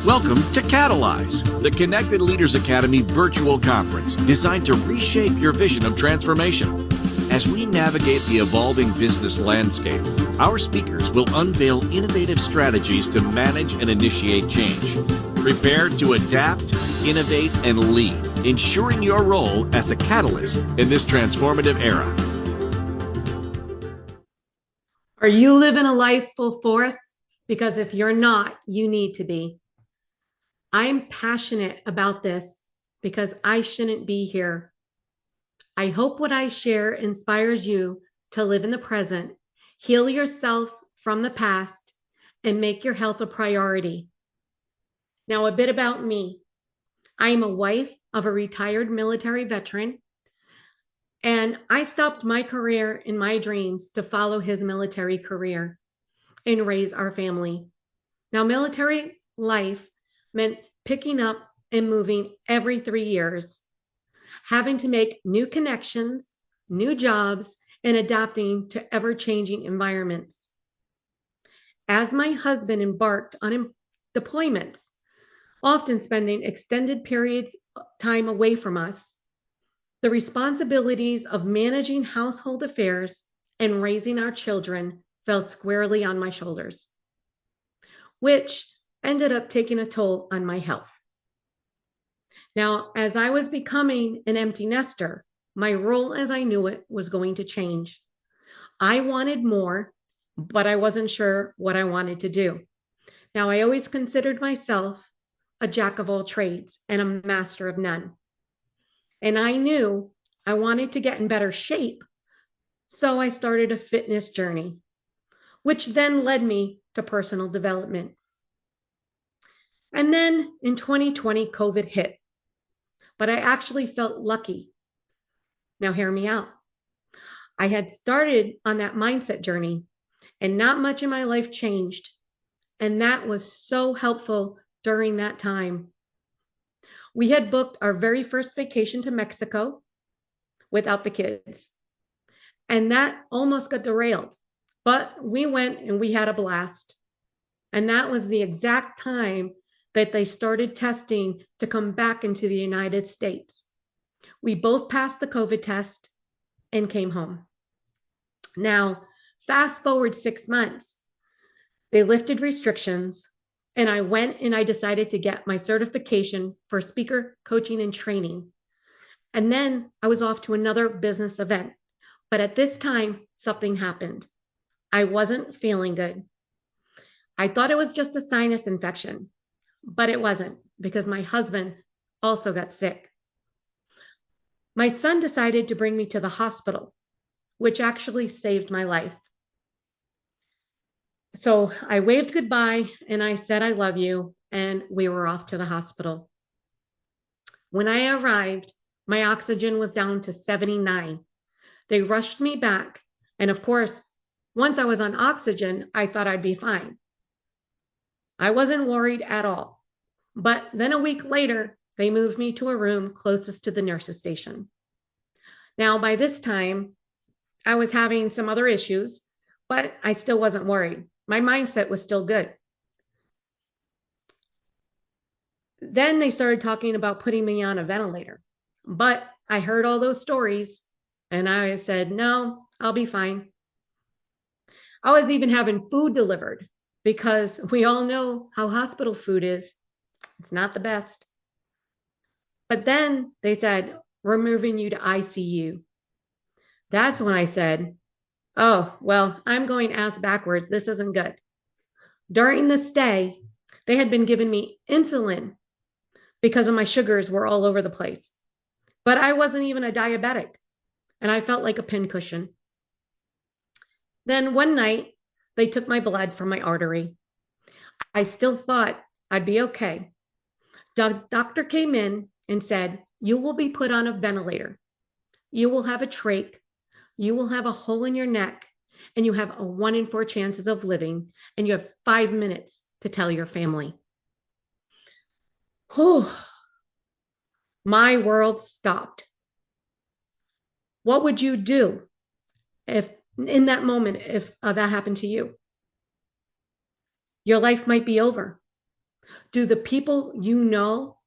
Welcome to Catalyze, the Connected Leaders Academy virtual conference designed to reshape your vision of transformation. As we navigate the evolving business landscape, our speakers will unveil innovative strategies to manage and initiate change. Prepare to adapt, innovate, and lead, ensuring your role as a catalyst in this transformative era. Are you living a life full force? Because if you're not, you need to be. I'm passionate about this because I shouldn't be here. I hope what I share inspires you to live in the present, heal yourself from the past, and make your health a priority. Now, a bit about me. I am a wife of a retired military veteran, and I stopped my career and my dreams to follow his military career and raise our family. Now, military life meant picking up and moving every 3 years, having to make new connections, new jobs, and adapting to ever-changing environments. As my husband embarked on deployments, often spending extended periods of time away from us, the responsibilities of managing household affairs and raising our children fell squarely on my shoulders, which ended up taking a toll on my health. Now, as I was becoming an empty nester, my role as I knew it was going to change. I wanted more, but I wasn't sure what I wanted to do. Now, I always considered myself a jack of all trades and a master of none. And I knew I wanted to get in better shape, so I started a fitness journey, which then led me to personal development. And then in 2020, COVID hit, but I actually felt lucky. Now hear me out. I had started on that mindset journey and not much in my life changed. And that was so helpful during that time. We had booked our very first vacation to Mexico without the kids. And that almost got derailed, but we went and we had a blast. And that was the exact time that they started testing to come back into the United States. We both passed the COVID test and came home. Now, fast forward 6 months, they lifted restrictions, and I went and I decided to get my certification for speaker coaching and training. And then I was off to another business event. But at this time, something happened. I wasn't feeling good. I thought it was just a sinus infection, but it wasn't, because my husband also got sick. My son decided to bring me to the hospital, which actually saved my life. So I waved goodbye and I said, I love you. And we were off to the hospital. When I arrived, my oxygen was down to 79. They rushed me back. And of course, once I was on oxygen, I thought I'd be fine. I wasn't worried at all. But then a week later, they moved me to a room closest to the nurse's station. Now, by this time, I was having some other issues, but I still wasn't worried. My mindset was still good. Then they started talking about putting me on a ventilator. But I heard all those stories, and I said, no, I'll be fine. I was even having food delivered, because we all know how hospital food is. It's not the best. But then they said, we're moving you to ICU. That's when I said, oh, well, I'm going ass backwards. This isn't good. During the stay, they had been giving me insulin because of my sugars were all over the place. But I wasn't even a diabetic, and I felt like a pincushion. Then one night, they took my blood from my artery. I still thought I'd be okay. The doctor came in and said, you will be put on a ventilator. You will have a trach. You will have a hole in your neck, and you have a 1 in 4 chances of living, and you have 5 minutes to tell your family. Whew. My world stopped. What would you do if in that moment, if that happened to you? Your life might be over. Do the people you know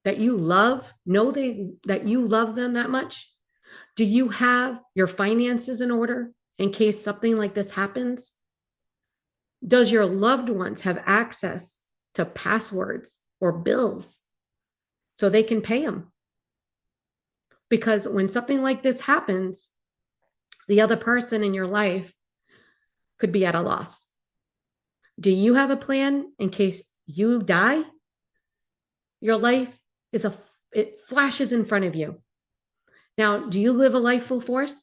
that you love know that you love them that much? Do you have your finances in order in case something like this happens? Does your loved ones have access to passwords or bills so they can pay them? Because when something like this happens, the other person in your life could be at a loss. Do you have a plan in case you die? Your life it flashes in front of you. Now, do you live a life full force?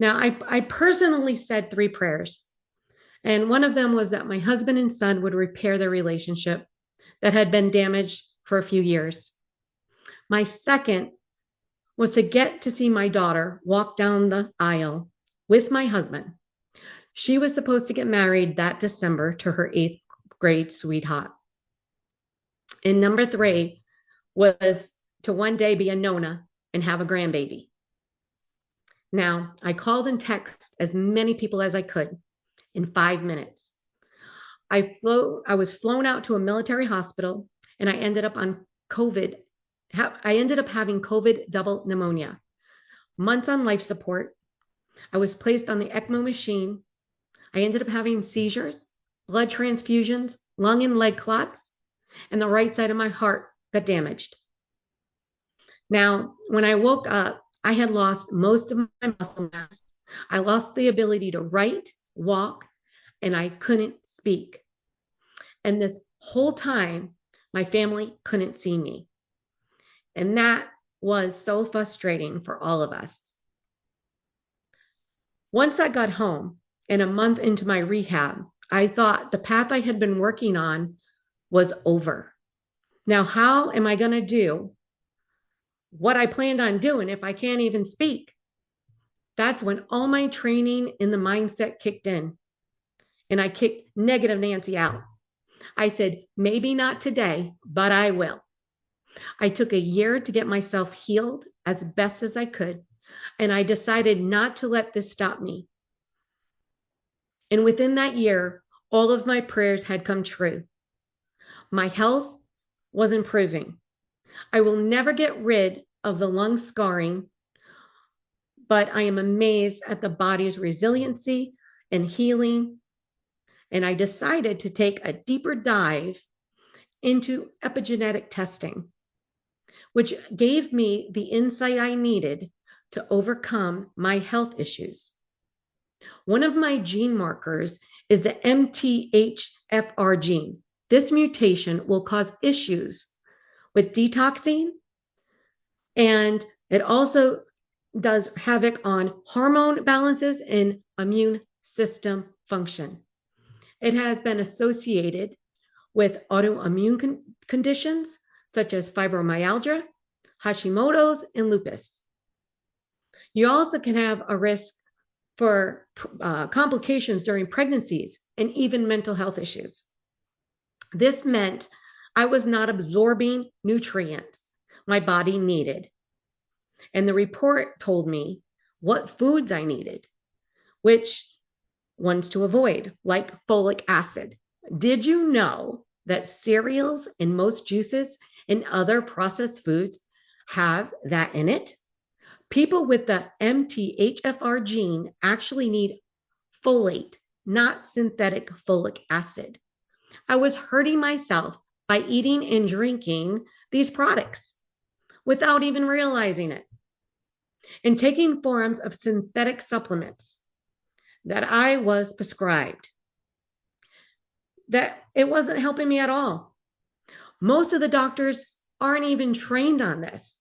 Now, I personally said 3 prayers, and one of them was that my husband and son would repair their relationship that had been damaged for a few years. My second was to get to see my daughter walk down the aisle with my husband. She was supposed to get married that December to her 8th grade sweetheart. And number 3 was to one day be a Nonna and have a grandbaby. Now, I called and texted as many people as I could in 5 minutes. I was flown out to a military hospital, and I ended up on COVID. I ended up having COVID double pneumonia, months on life support. I was placed on the ECMO machine. I ended up having seizures, blood transfusions, lung and leg clots, and the right side of my heart got damaged. Now, when I woke up, I had lost most of my muscle mass. I lost the ability to write, walk, and I couldn't speak. And this whole time, my family couldn't see me. And that was so frustrating for all of us. Once I got home and a month into my rehab, I thought the path I had been working on was over. Now, how am I going to do what I planned on doing if I can't even speak? That's when all my training in the mindset kicked in, and I kicked negative Nancy out. I said, maybe not today, but I will. I took a year to get myself healed as best as I could, and I decided not to let this stop me. And within that year, all of my prayers had come true. My health was improving. I will never get rid of the lung scarring, but I am amazed at the body's resiliency and healing. And I decided to take a deeper dive into epigenetic testing, which gave me the insight I needed to overcome my health issues. One of my gene markers is the MTHFR gene. This mutation will cause issues with detoxing, and it also does havoc on hormone balances and immune system function. It has been associated with autoimmune conditions such as fibromyalgia, Hashimoto's, and lupus. You also can have a risk for complications during pregnancies and even mental health issues. This meant I was not absorbing nutrients my body needed. And the report told me what foods I needed, which ones to avoid, like folic acid. Did you know that cereals and most juices and other processed foods have that in it? People with the MTHFR gene actually need folate, not synthetic folic acid. I was hurting myself by eating and drinking these products without even realizing it, and taking forms of synthetic supplements that I was prescribed, that it wasn't helping me at all. Most of the doctors aren't even trained on this.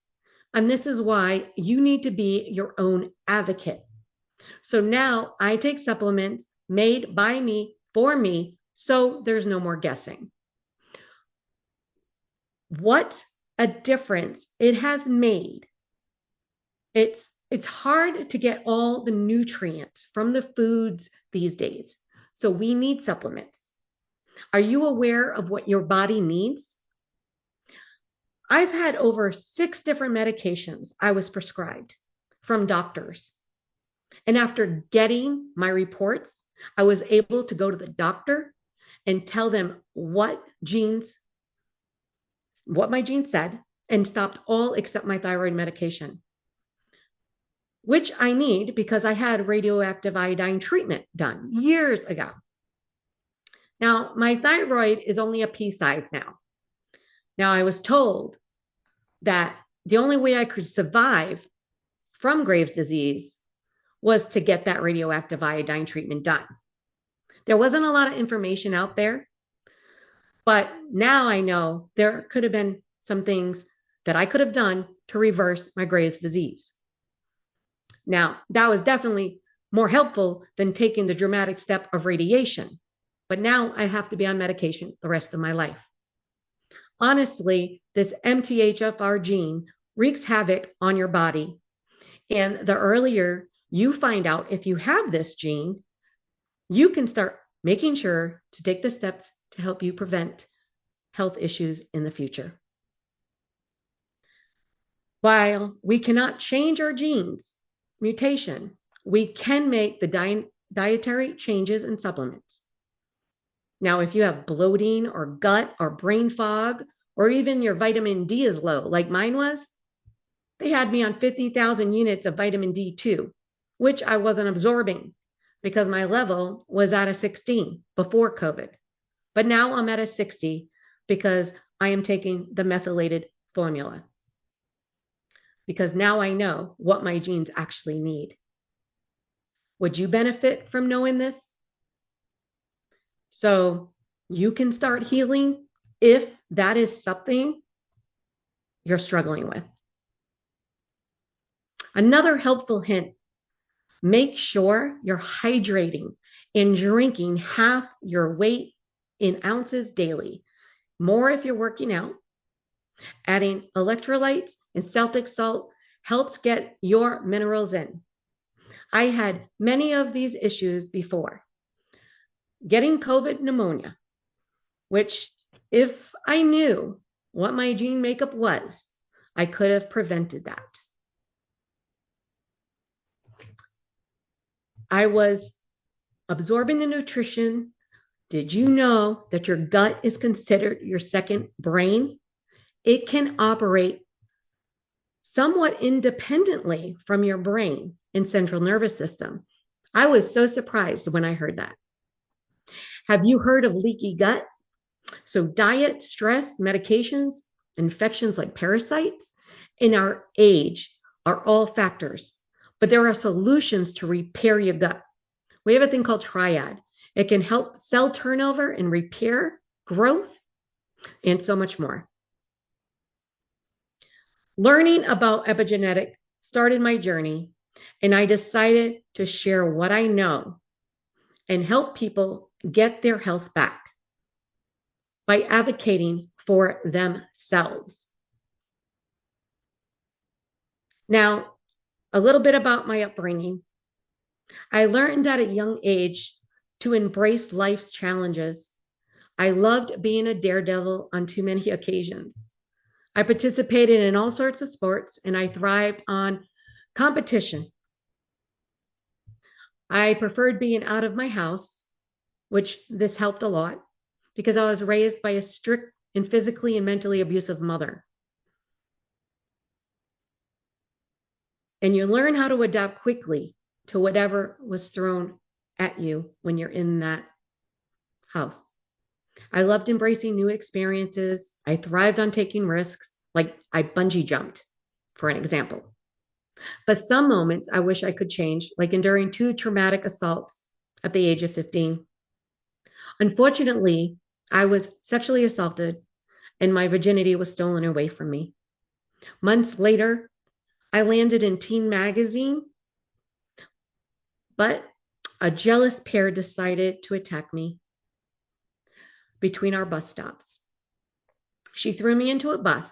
And this is why you need to be your own advocate. So now I take supplements made by me for me, so there's no more guessing. What a difference it has made. It's hard to get all the nutrients from the foods these days. So we need supplements. Are you aware of what your body needs? I've had over 6 different medications I was prescribed from doctors. And after getting my reports, I was able to go to the doctor and tell them what my genes said, and stopped all except my thyroid medication, which I need because I had radioactive iodine treatment done years ago. Now, my thyroid is only a pea size now. Now, I was told that the only way I could survive from Graves' disease was to get that radioactive iodine treatment done. There wasn't a lot of information out there, but now I know there could have been some things that I could have done to reverse my Graves' disease. Now, that was definitely more helpful than taking the dramatic step of radiation, but now I have to be on medication the rest of my life. Honestly, this MTHFR gene wreaks havoc on your body, and the earlier you find out if you have this gene, you can start making sure to take the steps to help you prevent health issues in the future. While we cannot change our genes mutation, we can make the dietary changes and supplements. Now, if you have bloating or gut or brain fog, or even your vitamin D is low, like mine was, they had me on 50,000 units of vitamin D2, which I wasn't absorbing because my level was at a 16 before COVID. But now I'm at a 60 because I am taking the methylated formula. Because now I know what my genes actually need. Would you benefit from knowing this? So you can start healing if that is something you're struggling with. Another helpful hint, make sure you're hydrating and drinking half your weight in ounces daily. More if you're working out. Adding electrolytes and Celtic salt helps get your minerals in. I had many of these issues before. Getting COVID pneumonia, which if I knew what my gene makeup was, I could have prevented that. I was absorbing the nutrition. Did you know that your gut is considered your second brain? It can operate somewhat independently from your brain and central nervous system. I was so surprised when I heard that. Have you heard of leaky gut? So diet, stress, medications, infections like parasites, and our age are all factors, but there are solutions to repair your gut. We have a thing called triad. It can help cell turnover and repair, growth, and so much more. Learning about epigenetic started my journey, and I decided to share what I know and help people get their health back by advocating for themselves. Now, a little bit about my upbringing. I learned at a young age to embrace life's challenges. I loved being a daredevil on too many occasions. I participated in all sorts of sports, and I thrived on competition. I preferred being out of my house, which this helped a lot because I was raised by a strict and physically and mentally abusive mother. And you learn how to adapt quickly to whatever was thrown at you when you're in that house. I loved embracing new experiences. I thrived on taking risks, like I bungee jumped, for an example. But some moments I wish I could change, like enduring 2 traumatic assaults at the age of 15. Unfortunately, I was sexually assaulted and my virginity was stolen away from me. Months later, I landed in Teen Magazine, but a jealous pair decided to attack me between our bus stops. She threw me into a bus.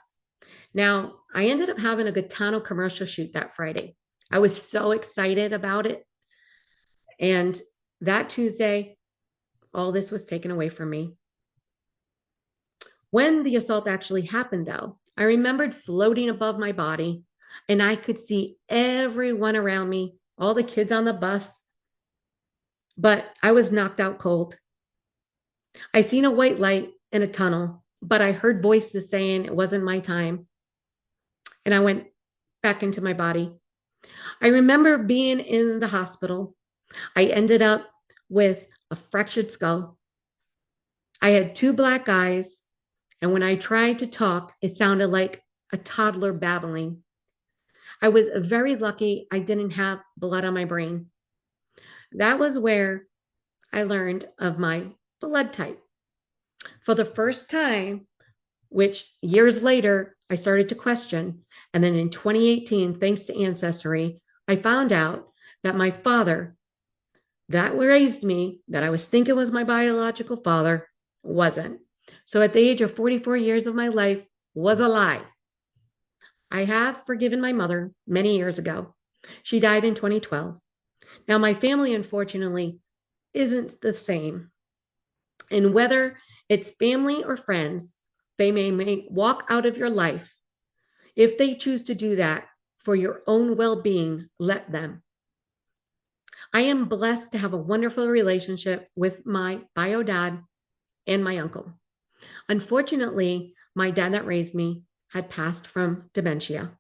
Now, I ended up having a Gaetano commercial shoot that Friday. I was so excited about it. And that Tuesday, all this was taken away from me. When the assault actually happened, though, I remembered floating above my body, and I could see everyone around me, all the kids on the bus, but I was knocked out cold. I seen a white light in a tunnel, but I heard voices saying it wasn't my time. And I went back into my body. I remember being in the hospital. I ended up with a fractured skull. I had 2 black eyes, and when I tried to talk, it sounded like a toddler babbling. I was very lucky I didn't have blood on my brain. That was where I learned of my blood type. For the first time, which years later I started to question, and then in 2018, thanks to Ancestry, I found out that my father that raised me, that I was thinking was my biological father, wasn't. So at the age of 44 years of my life was a lie. I have forgiven my mother many years ago. She died in 2012. Now, my family, unfortunately, isn't the same. And whether it's family or friends, they may walk out of your life. If they choose to do that for your own well being, let them. I am blessed to have a wonderful relationship with my bio dad and my uncle. Unfortunately, my dad that raised me had passed from dementia.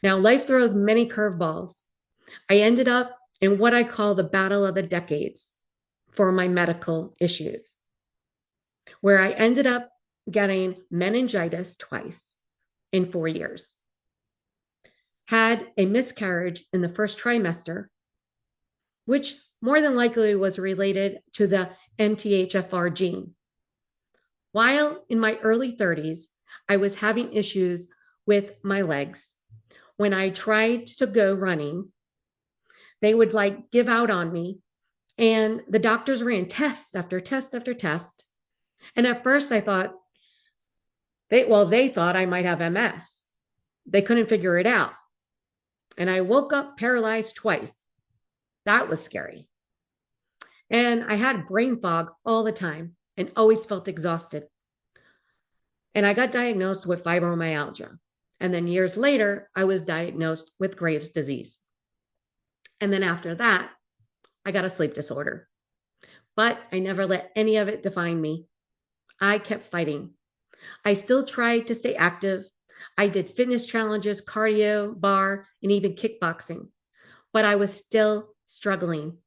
Now, life throws many curveballs. I ended up in what I call the battle of the decades for my medical issues, where I ended up getting meningitis twice in 4 years, had a miscarriage in the first trimester, which more than likely was related to the MTHFR gene. While in my early 30s, I was having issues with my legs. When I tried to go running, they would give out on me, and the doctors ran test after test after test. And at first I thought, they thought I might have MS. They couldn't figure it out. And I woke up paralyzed twice. That was scary. And I had brain fog all the time and always felt exhausted. And I got diagnosed with fibromyalgia. And then years later, I was diagnosed with Graves' disease. And then after that, I got a sleep disorder. But I never let any of it define me. I kept fighting. I still tried to stay active. I did fitness challenges, cardio, bar, and even kickboxing. But I was still struggling.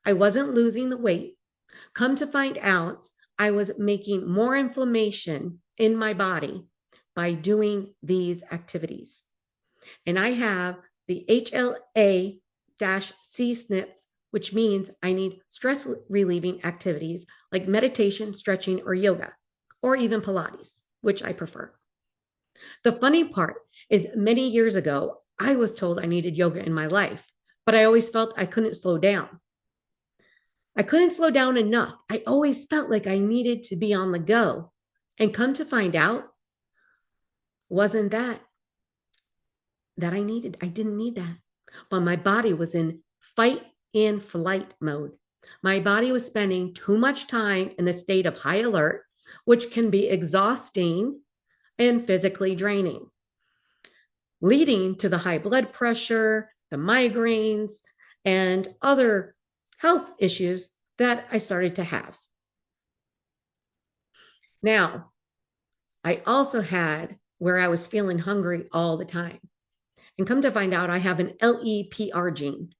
I wasn't losing the weight. Come to find out, I was making more inflammation in my body by doing these activities. And I have the HLA-C SNPs, which means I need stress relieving activities like meditation, stretching, or yoga, or even Pilates, which I prefer. The funny part is many years ago, I was told I needed yoga in my life, but I always felt I couldn't slow down. I couldn't slow down enough. I always felt like I needed to be on the go. And come to find out, wasn't that I needed. I didn't need that. But my body was in fight and flight mode. My body was spending too much time in a state of high alert, which can be exhausting and physically draining, leading to the high blood pressure, the migraines, and other health issues that I started to have. Now, I also had where I was feeling hungry all the time. And come to find out, I have an LEPR gene.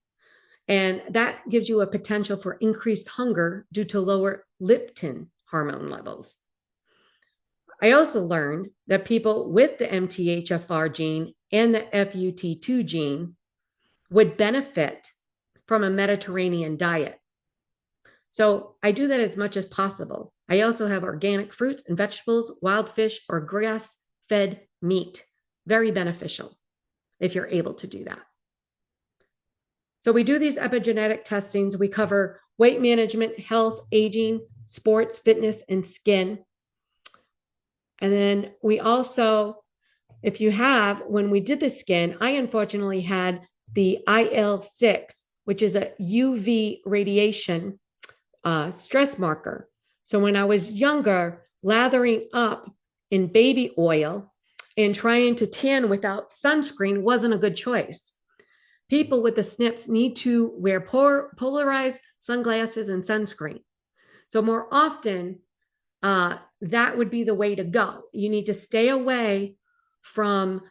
And that gives you a potential for increased hunger due to lower leptin hormone levels. I also learned that people with the MTHFR gene and the FUT2 gene would benefit from a Mediterranean diet. So I do that as much as possible. I also have organic fruits and vegetables, wild fish, or grass-fed meat. Very beneficial if you're able to do that. So we do these epigenetic testings. We cover weight management, health, aging, sports, fitness, and skin. And then we also, if you have, when we did the skin, I unfortunately had the IL-6, which is a UV radiation stress marker. So when I was younger, lathering up in baby oil and trying to tan without sunscreen wasn't a good choice. People with the SNPs need to wear polarized sunglasses and sunscreen. So more often, that would be the way to go. You need to stay away from,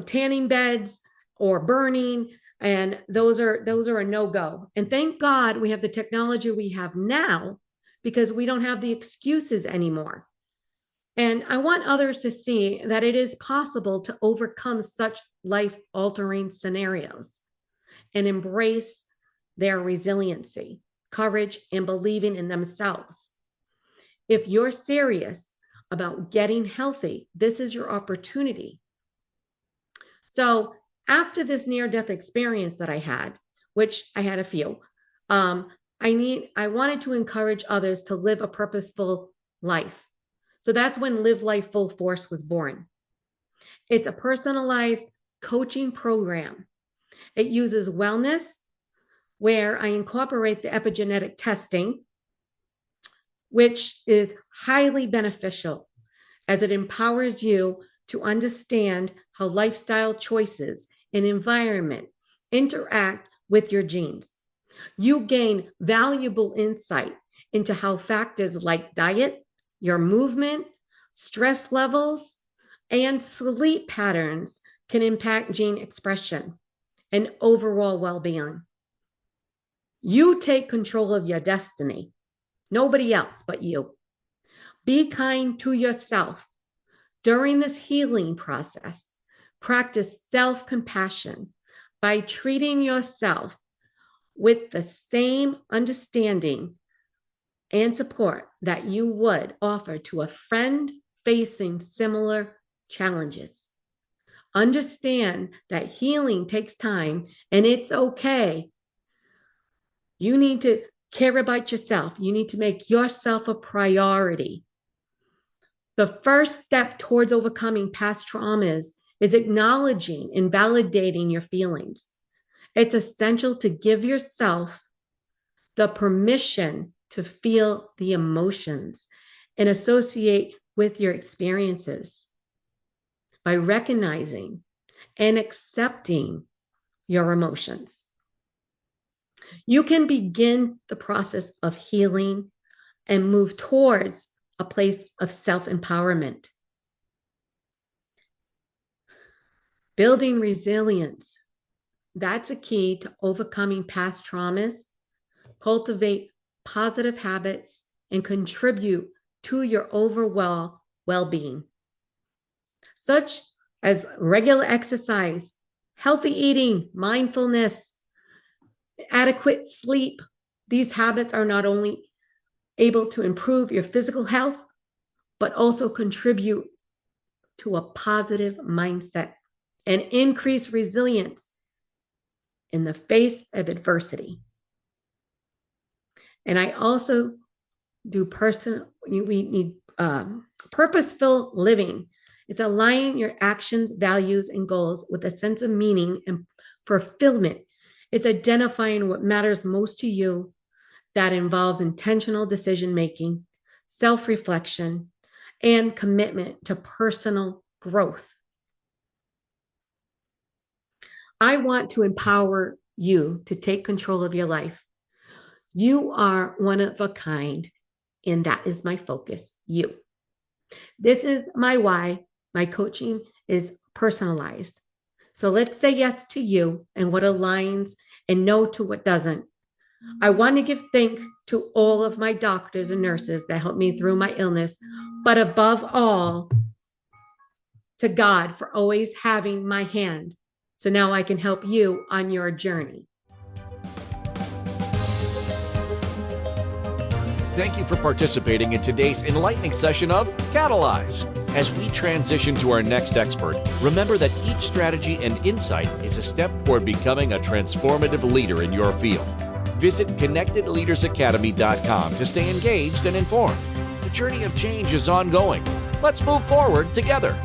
tanning beds or burning, and those are a no-go. And thank God we have the technology we have now, because we don't have the excuses anymore. And I want others to see that it is possible to overcome such life-altering scenarios and embrace their resiliency, courage, and believing in themselves. If you're serious about getting healthy, this is your opportunity. So after this near-death experience that I had, which I had a few, I wanted to encourage others to live a purposeful life. So that's when Live Life Full Force was born. It's a personalized coaching program. It uses wellness, where I incorporate the epigenetic testing, which is highly beneficial as it empowers you to understand how lifestyle choices and environment interact with your genes. You gain valuable insight into how factors like diet, your movement, stress levels, and sleep patterns can impact gene expression and overall well-being. You take control of your destiny, nobody else but you. Be kind to yourself. During this healing process, practice self-compassion by treating yourself with the same understanding and support that you would offer to a friend facing similar challenges. Understand that healing takes time, and it's okay. You need to care about yourself. You need to make yourself a priority. The first step towards overcoming past traumas is acknowledging and validating your feelings. It's essential to give yourself the permission to feel the emotions and associate with your experiences. By recognizing and accepting your emotions, you can begin the process of healing and move towards a place of self-empowerment. Building resilience, that's a key to overcoming past traumas. Cultivate positive habits and contribute to your overall well-being, such as regular exercise, healthy eating, mindfulness, adequate sleep. These habits are not only able to improve your physical health, but also contribute to a positive mindset and increase resilience in the face of adversity. And I also do purposeful living. It's aligning your actions, values, and goals with a sense of meaning and fulfillment. It's identifying what matters most to you. That involves intentional decision-making, self-reflection, and commitment to personal growth. I want to empower you to take control of your life. You are one of a kind, and that is my focus, you. This is my why. My coaching is personalized. So let's say yes to you and what aligns, and no to what doesn't. I want to give thanks to all of my doctors and nurses that helped me through my illness, but above all, to God for always having my hand. So now I can help you on your journey. Thank you for participating in today's enlightening session of Catalyze. As we transition to our next expert, remember that each strategy and insight is a step toward becoming a transformative leader in your field. Visit ConnectedLeadersAcademy.com to stay engaged and informed. The journey of change is ongoing. Let's move forward together.